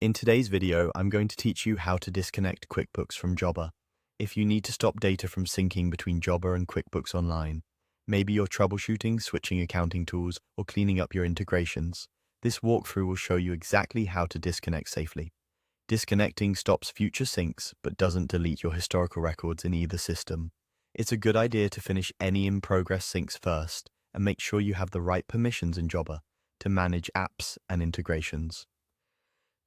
In today's video, I'm going to teach you how to disconnect QuickBooks from Jobber. If you need to stop data from syncing between Jobber and QuickBooks Online, maybe you're troubleshooting, switching accounting tools, or cleaning up your integrations, this walkthrough will show you exactly how to disconnect safely. Disconnecting stops future syncs, but doesn't delete your historical records in either system. It's a good idea to finish any in-progress syncs first, and make sure you have the right permissions in Jobber to manage apps and integrations.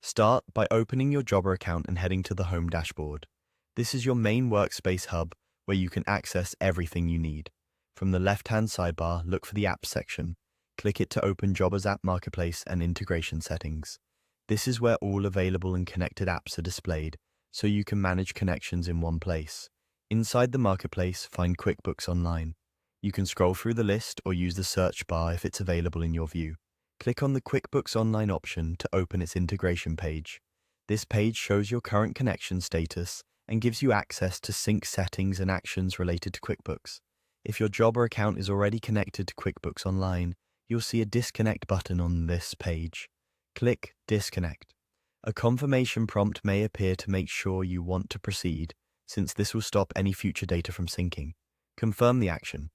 Start by opening your Jobber account and heading to the Home dashboard. This is your main workspace hub where you can access everything you need. From the left-hand sidebar, look for the Apps section. Click it to open Jobber's App Marketplace and Integration Settings. This is where all available and connected apps are displayed, so you can manage connections in one place. Inside the Marketplace, find QuickBooks Online. You can scroll through the list or use the search bar if it's available in your view. Click on the QuickBooks Online option to open its integration page. This page shows your current connection status and gives you access to sync settings and actions related to QuickBooks. If your Jobber account is already connected to QuickBooks Online, you'll see a disconnect button on this page. Click Disconnect. A confirmation prompt may appear to make sure you want to proceed, since this will stop any future data from syncing. Confirm the action.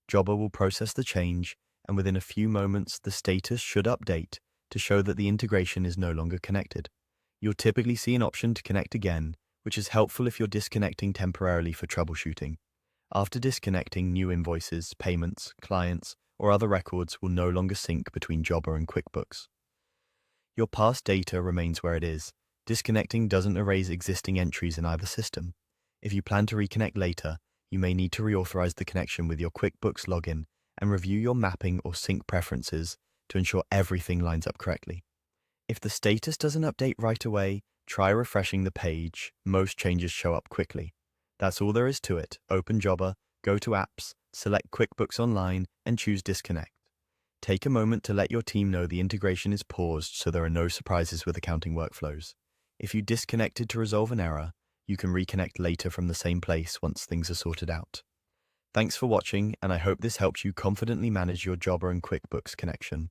Jobber will process the change, and within a few moments the status should update to show that the integration is no longer connected. You'll typically see an option to connect again, which is helpful if you're disconnecting temporarily for troubleshooting. After disconnecting, new invoices, payments, clients, or other records will no longer sync between Jobber and QuickBooks. Your past data remains where it is. Disconnecting doesn't erase existing entries in either system. If you plan to reconnect later, you may need to reauthorize the connection with your QuickBooks login and review your mapping or sync preferences to ensure everything lines up correctly. If the status doesn't update right away, try refreshing the page. Most changes show up quickly. That's all there is to it. Open Jobber, go to Apps, select QuickBooks Online, and choose Disconnect. Take a moment to let your team know the integration is paused so there are no surprises with accounting workflows. If you disconnected to resolve an error, you can reconnect later from the same place once things are sorted out. Thanks for watching, and I hope this helps you confidently manage your Jobber and QuickBooks connection.